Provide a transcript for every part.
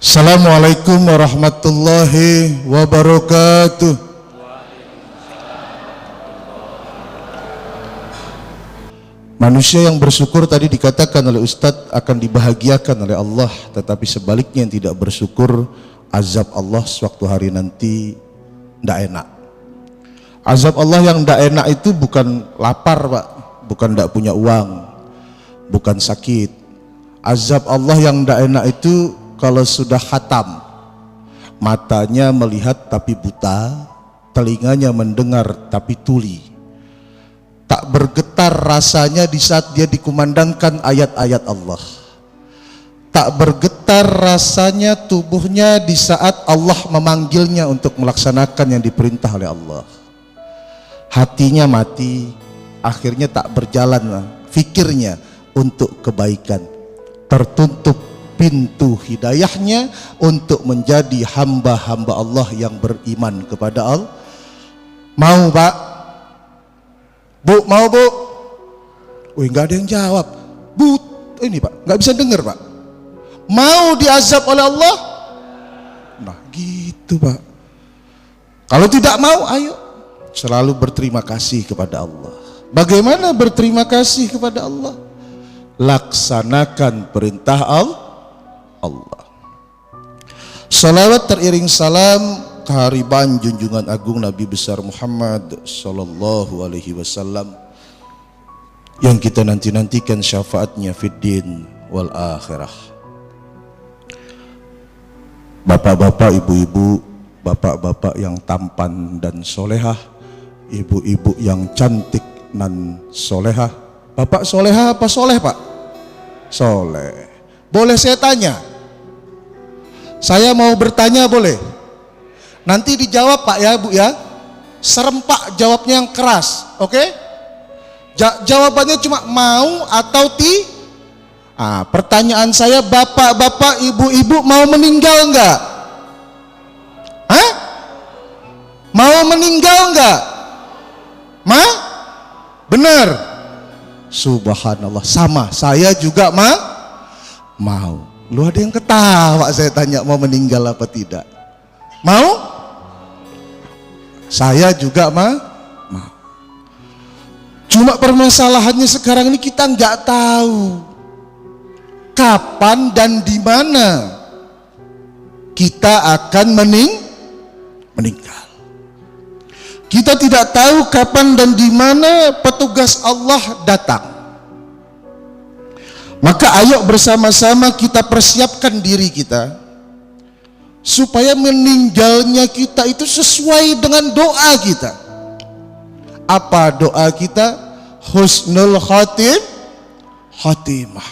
Assalamualaikum warahmatullahi wabarakatuh. Manusia yang bersyukur tadi dikatakan oleh Ustadz akan dibahagiakan oleh Allah, tetapi sebaliknya yang tidak bersyukur azab Allah sewaktu hari nanti tidak enak. Azab Allah yang tidak enak itu bukan lapar Pak, bukan tidak punya uang, bukan sakit. Azab Allah yang tidak enak itu kalau sudah khatam, matanya melihat tapi buta, telinganya mendengar tapi tuli, tak bergetar rasanya di saat dia dikumandangkan ayat-ayat Allah, tak bergetar rasanya tubuhnya di saat Allah memanggilnya untuk melaksanakan yang diperintah oleh Allah. Hatinya mati, akhirnya tak berjalan fikirnya untuk kebaikan, tertutup pintu hidayahnya untuk menjadi hamba-hamba Allah yang beriman kepada Allah. Mau Pak? Bu, mau Bu? Wih, nggak ada yang jawab. Bu, ini Pak, nggak bisa dengar Pak. Mau diazab oleh Allah? Nah gitu Pak. Kalau tidak mau, ayo selalu berterima kasih kepada Allah. Bagaimana berterima kasih kepada Allah? Laksanakan perintah Allah. Salawat teriring salam kehariban junjungan agung Nabi besar Muhammad sallallahu alaihi wasallam yang kita nanti-nantikan syafaatnya fid din wal akhirah. Bapak-bapak, ibu-ibu, bapak-bapak yang tampan dan solehah, ibu-ibu yang cantik dan solehah. Bapak solehah apa soleh Pak? Soleh. Boleh saya tanya? Saya mau bertanya boleh? Nanti dijawab Pak ya Bu ya. Serempak jawabnya yang keras, oke? Jawabannya cuma mau atau ti. Pertanyaan saya, bapak-bapak, ibu-ibu mau meninggal enggak? Hah? Mau meninggal enggak? Benar. Subhanallah, sama. Saya juga mau. Lu ada yang ketawa saya tanya mau meninggal apa tidak? Mau? Saya juga mau. Cuma permasalahannya sekarang ini kita nggak tahu kapan dan di mana kita akan meninggal. Kita tidak tahu kapan dan di mana petugas Allah datang. Maka ayo bersama-sama kita persiapkan diri kita supaya meninggalnya kita itu sesuai dengan doa kita. Apa doa kita? Husnul khatimah.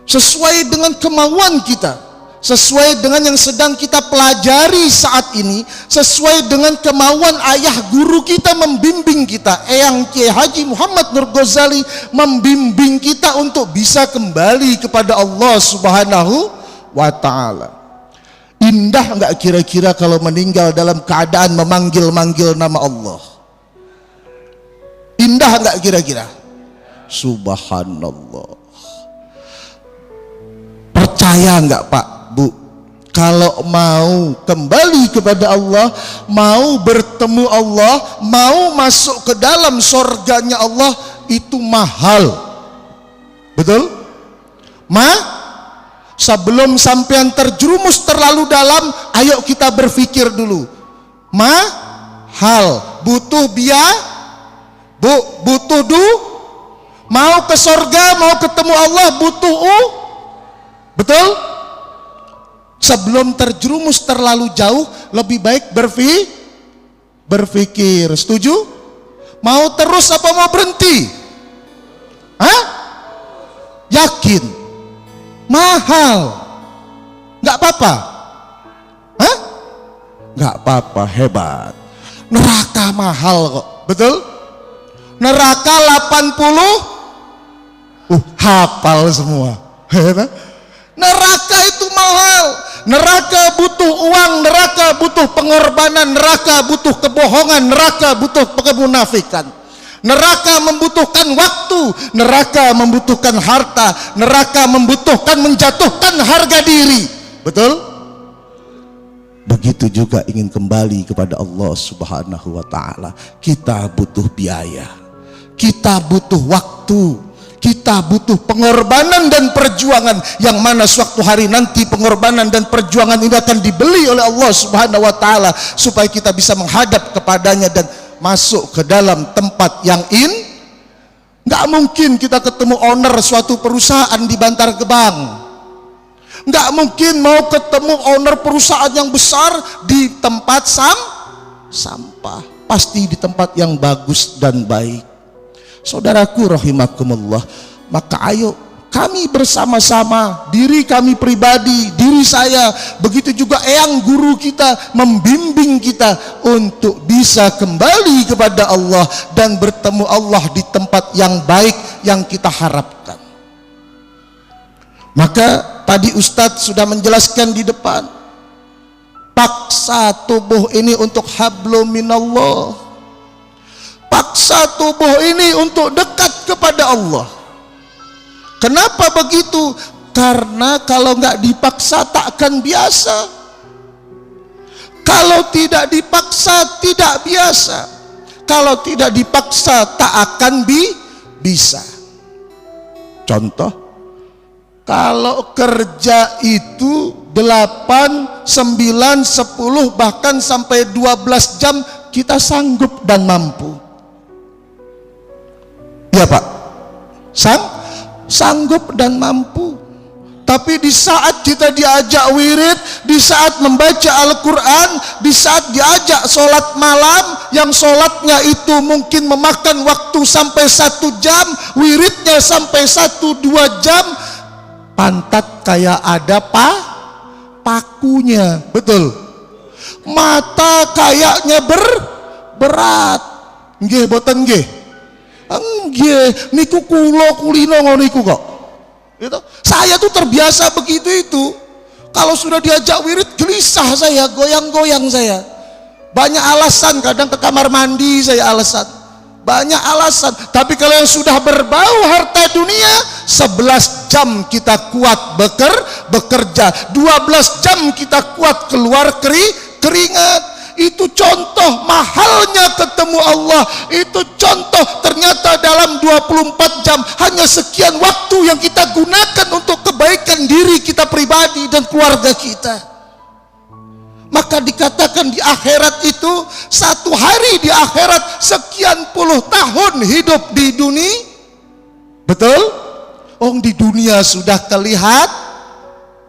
Sesuai dengan kemauan kita, sesuai dengan yang sedang kita pelajari saat ini, sesuai dengan kemauan ayah guru kita membimbing kita, Eyang Kiai Haji Muhammad Nur Ghazali membimbing kita untuk bisa kembali kepada Allah Subhanahu wa ta'ala. Indah enggak kira-kira kalau meninggal dalam keadaan memanggil-manggil nama Allah? Indah enggak kira-kira? Subhanallah. Percaya enggak Pak, Bu, kalau mau kembali kepada Allah, mau bertemu Allah, mau masuk ke dalam surganya Allah, itu mahal. Betul? Sebelum sampean terjerumus terlalu dalam, ayo kita berpikir dulu. Mahal, butuh biaya, Bu, butuh mau ke surga, mau ketemu Allah, butuh betul? Sebelum terjerumus terlalu jauh, lebih baik berpikir. Setuju? Mau terus apa mau berhenti? Yakin? Mahal? Nggak apa-apa? Nggak apa-apa, hebat. Neraka mahal kok, betul? Neraka 80, hafal semua. Neraka itu mahal. Neraka butuh uang, neraka butuh pengorbanan, neraka butuh kebohongan, neraka butuh kemunafikan. Neraka membutuhkan waktu, neraka membutuhkan harta, neraka membutuhkan menjatuhkan harga diri. Betul? Begitu juga ingin kembali kepada Allah Subhanahu wa ta'ala, kita butuh biaya, kita butuh waktu, kita butuh pengorbanan dan perjuangan, yang mana suatu hari nanti pengorbanan dan perjuangan ini akan dibeli oleh Allah Subhanahu wa ta'ala, supaya kita bisa menghadap kepadanya dan masuk ke dalam tempat yang Nggak mungkin kita ketemu owner suatu perusahaan di Bantar Gebang, nggak mungkin mau ketemu owner perusahaan yang besar di tempat sampah, pasti di tempat yang bagus dan baik. Saudaraku rahimakumullah, maka ayo kami bersama-sama, diri kami pribadi, diri saya, begitu juga eyang guru kita membimbing kita untuk bisa kembali kepada Allah dan bertemu Allah di tempat yang baik yang kita harapkan. Maka tadi Ustadz sudah menjelaskan di depan, paksa tubuh ini untuk hablum minallah, paksa tubuh ini untuk dekat kepada Allah. Kenapa begitu? Karena kalau nggak dipaksa tak akan biasa. Kalau tidak dipaksa tidak biasa. Kalau tidak dipaksa tak akan bisa. Contoh, kalau kerja itu 8, 9, 10 bahkan sampai 12 jam kita sanggup dan mampu. Ya Pak, sanggup dan mampu. Tapi di saat kita diajak wirid, di saat membaca Al-Quran, di saat diajak sholat malam, yang sholatnya itu mungkin memakan waktu sampai 1 jam, wiridnya sampai 1-2 jam, pantat kayak ada pakunya, betul. Mata kayaknya berat. Nggih boten nggih? Nggih, niku kula kulino ngono niku kok. Gitu. Saya tuh terbiasa begitu itu. Kalau sudah diajak wirid gelisah saya, goyang-goyang saya. Banyak alasan, kadang ke kamar mandi saya alasan. Banyak alasan. Tapi kalau yang sudah berbau harta dunia, 11 jam kita kuat bekerja, 12 jam kita kuat keluar keringat. Itu contoh mahalnya ketemu Allah. Itu contoh ternyata dalam 24 jam hanya sekian waktu yang kita gunakan untuk kebaikan diri kita pribadi dan keluarga kita. Maka dikatakan di akhirat itu, satu hari di akhirat sekian puluh tahun hidup di dunia. Betul? Oh, di dunia sudah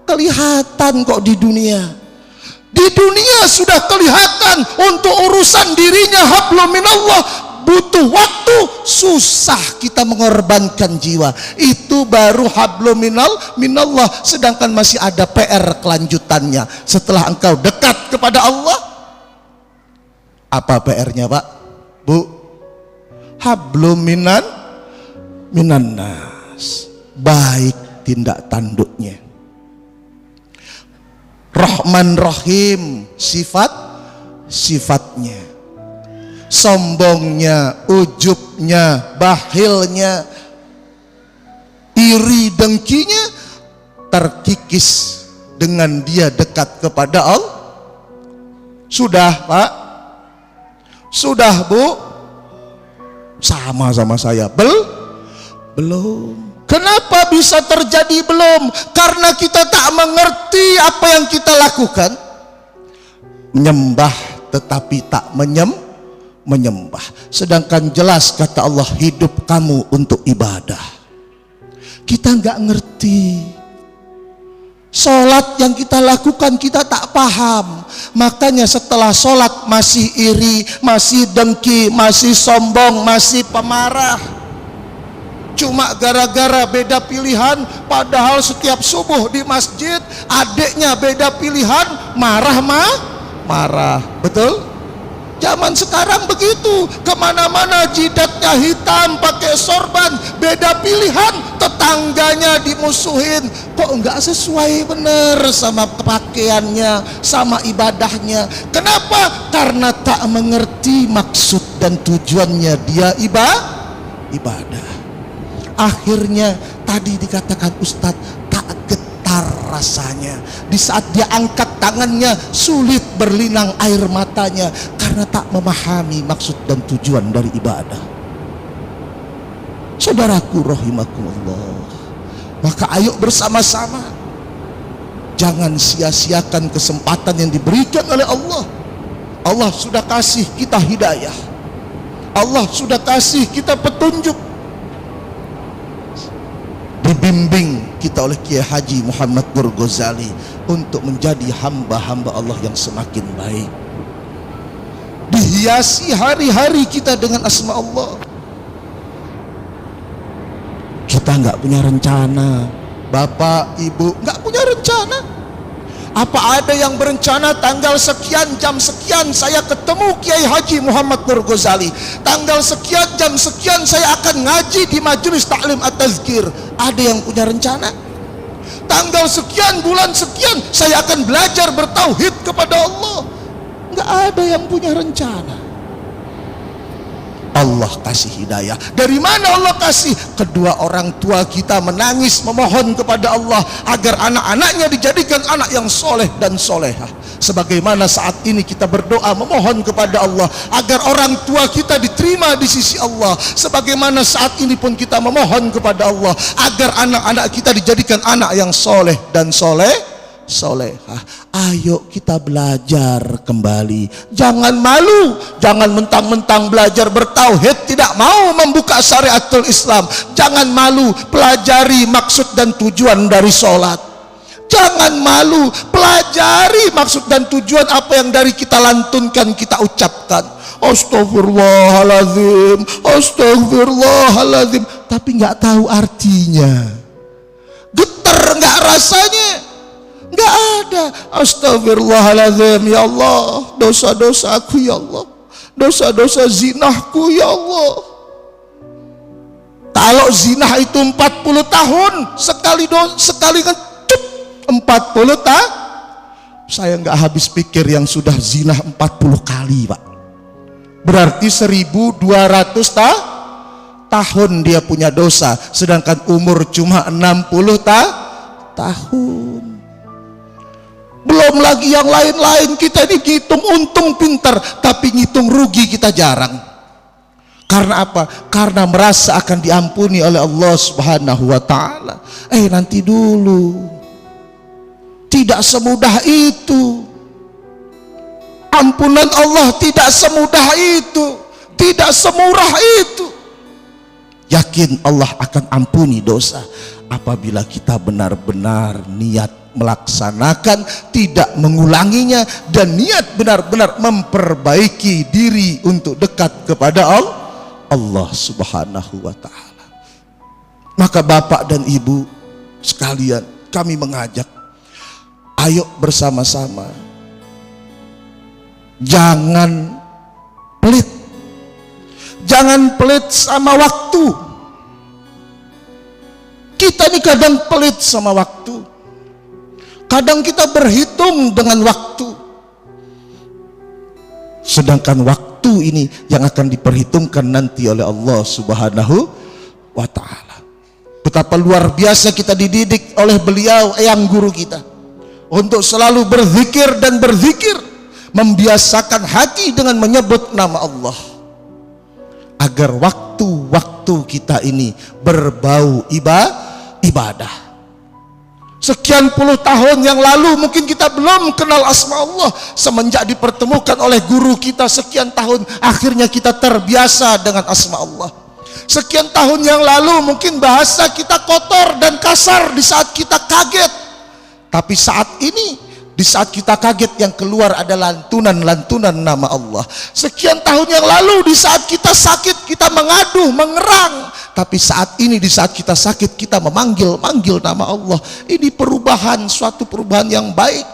kelihatan kok di dunia. Di dunia sudah kelihatan untuk urusan dirinya hablum minallah, butuh waktu, susah kita mengorbankan jiwa. Itu baru hablum minallah, sedangkan masih ada PR kelanjutannya. Setelah engkau dekat kepada Allah, apa PR-nya Pak? Bu? Hablum minannas, baik tindak tanduknya. Rahman Rahim, sifatnya. Sombongnya, ujubnya, bahilnya, iri dengkinya terkikis dengan dia dekat kepada Allah. Sudah Pak? Sudah Bu? Sama saya belum. Kenapa bisa terjadi belum? Karena kita tak mengerti apa yang kita lakukan. Menyembah tetapi tak menyembah. Sedangkan jelas kata Allah, hidup kamu untuk ibadah. Kita nggak ngerti. Sholat yang kita lakukan kita tak paham. Makanya setelah sholat masih iri, masih dengki, masih sombong, masih pemarah. Cuma gara-gara beda pilihan, padahal setiap subuh di masjid adiknya beda pilihan, marah. Betul? Zaman sekarang begitu, kemana-mana jidatnya hitam, pakai sorban, beda pilihan, tetangganya dimusuhin. Kok enggak sesuai bener sama pakaiannya, sama ibadahnya. Kenapa? Karena tak mengerti maksud dan tujuannya dia ibadah. Akhirnya tadi dikatakan Ustadz, tak getar rasanya. Di saat dia angkat tangannya, sulit berlinang air matanya karena tak memahami maksud dan tujuan dari ibadah. Saudaraku rahimakumullah, maka ayo bersama-sama, jangan sia-siakan kesempatan yang diberikan oleh Allah. Allah sudah kasih kita hidayah, Allah sudah kasih kita petunjuk, dibimbing kita oleh Kiai Haji Muhammad Nur Ghazali untuk menjadi hamba-hamba Allah yang semakin baik. Dihiasi hari-hari kita dengan asma Allah. Kita nggak punya rencana, Bapak Ibu nggak punya rencana. Apa ada yang berencana tanggal sekian jam sekian saya ketemu Kiai Haji Muhammad Nur Ghazali, tanggal sekian jam sekian saya akan ngaji di majelis taklim at-tazkir? Ada yang punya rencana? Tanggal sekian bulan sekian saya akan belajar bertauhid kepada Allah? Nggak ada yang punya rencana. Allah kasih hidayah. Dari mana Allah kasih? Kedua orang tua kita menangis memohon kepada Allah agar anak-anaknya dijadikan anak yang soleh dan solehah. Sebagaimana saat ini kita berdoa memohon kepada Allah agar orang tua kita diterima di sisi Allah. Sebagaimana saat ini pun kita memohon kepada Allah agar anak-anak kita dijadikan anak yang soleh dan solehah. Ayo kita belajar kembali. Jangan malu, jangan mentang-mentang belajar bertauhid tidak mau membuka syariatul Islam. Jangan malu, pelajari maksud dan tujuan dari sholat. Jangan malu, pelajari maksud dan tujuan apa yang dari kita lantunkan, kita ucapkan. Astagfirullahaladzim, astagfirullahaladzim, tapi nggak tahu artinya. Getar nggak rasanya? Nggak ada. Astagfirullahaladzim, ya Allah, dosa-dosaku ya Allah, dosa-dosa zinahku ya Allah. Kalau zinah itu 40 tahun sekali ngecup 40 tahun, saya nggak habis pikir yang sudah zinah 40 kali Pak. Berarti 1200 tahun dia punya dosa, sedangkan umur cuma 60 tahun. Belum lagi yang lain-lain. Kita ini ngitung untung pintar, tapi ngitung rugi kita jarang. Karena apa? Karena merasa akan diampuni oleh Allah Subhanahu wa ta'ala. Nanti dulu, tidak semudah itu. Ampunan Allah tidak semudah itu, tidak semurah itu. Yakin Allah akan ampuni dosa apabila kita benar-benar niat melaksanakan, tidak mengulanginya, dan niat benar-benar memperbaiki diri untuk dekat kepada Allah Subhanahu wa ta'ala. Maka Bapak dan Ibu sekalian, kami mengajak, ayo bersama-sama, jangan pelit, jangan pelit sama waktu. Kita ini kadang pelit sama waktu. Kadang kita berhitung dengan waktu, sedangkan waktu ini yang akan diperhitungkan nanti oleh Allah Subhanahu wa ta'ala. Betapa luar biasa kita dididik oleh beliau, yang guru kita, untuk selalu berzikir dan berzikir, membiasakan hati dengan menyebut nama Allah, agar waktu-waktu kita ini berbau ibadah. Sekian puluh tahun yang lalu mungkin kita belum kenal asma Allah. Semenjak dipertemukan oleh guru kita sekian tahun, akhirnya kita terbiasa dengan asma Allah. Sekian tahun yang lalu mungkin bahasa kita kotor dan kasar di saat kita kaget. Tapi saat ini, di saat kita kaget, yang keluar adalah lantunan-lantunan nama Allah. Sekian tahun yang lalu di saat kita sakit, kita mengadu, mengerang. Tapi saat ini di saat kita sakit, kita memanggil nama Allah. Ini perubahan, suatu perubahan yang baik.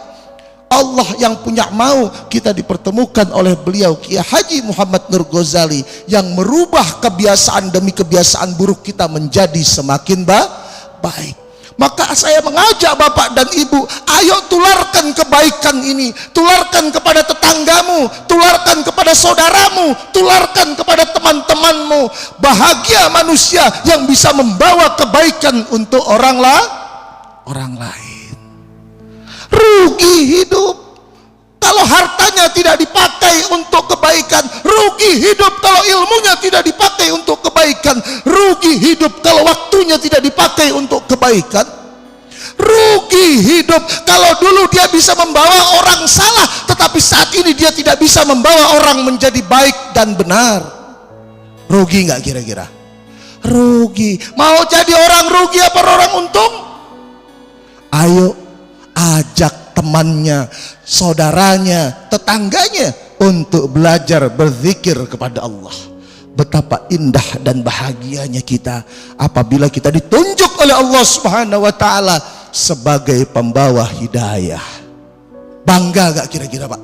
Allah yang punya mau kita dipertemukan oleh beliau Kiai Haji Muhammad Nur Ghazali, yang merubah kebiasaan demi kebiasaan buruk kita menjadi semakin baik. Maka saya mengajak Bapak dan Ibu, ayo tularkan kebaikan ini, tularkan kepada tetanggamu, tularkan kepada saudaramu, tularkan kepada teman-temanmu. Bahagia manusia yang bisa membawa kebaikan untuk orang lain. rugi hidup kalau hartanya tidak dipakai untuk kebaikan, rugi hidup kalau ilmunya tidak dipakai untuk kebaikan, rugi hidup kalau waktunya tidak dipakai untuk kebaikan, rugi hidup kalau dulu dia bisa membawa orang salah tetapi saat ini dia tidak bisa membawa orang menjadi baik dan benar. Rugi nggak kira-kira? Rugi. Mau jadi orang rugi apa orang untung? Ayo ajak temannya, saudaranya, tetangganya untuk belajar berzikir kepada Allah. Betapa indah dan bahagianya kita apabila kita ditunjuk oleh Allah Subhanahu wa taala sebagai pembawa hidayah. Bangga gak kira-kira Pak?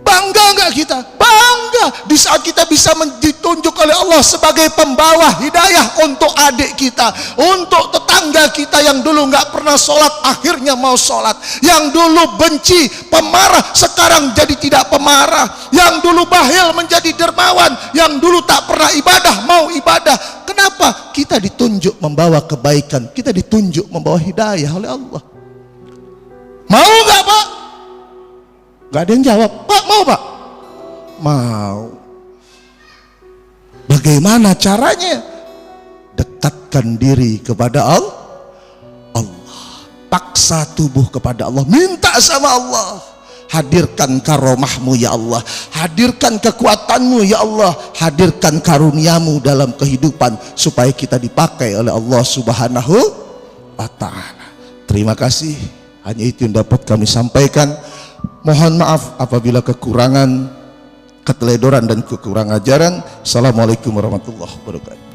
Bangga gak kita? Bangga di saat kita bisa ditunjuk oleh Allah sebagai pembawa hidayah untuk adik kita, untuk tetangga kita yang dulu gak pernah sholat akhirnya mau sholat, yang dulu benci pemarah sekarang jadi tidak pemarah, yang dulu bakhil menjadi dermawan, yang dulu tak pernah ibadah mau ibadah. Kenapa? Kita ditunjuk membawa kebaikan, kita ditunjuk membawa hidayah oleh Allah. Mau gak Pak? Gak ada yang jawab. Pak mau Pak? Mau. Bagaimana caranya? Dekatkan diri kepada Allah. Paksa tubuh kepada Allah, minta sama Allah. Hadirkan karomahmu ya Allah, hadirkan kekuatanmu ya Allah, hadirkan karuniamu dalam kehidupan supaya kita dipakai oleh Allah Subhanahu wa ta'ala. Terima kasih, hanya itu yang dapat kami sampaikan. Mohon maaf apabila kekurangan, keteledoran dan kekurangan ajaran. Assalamualaikum warahmatullahi wabarakatuh.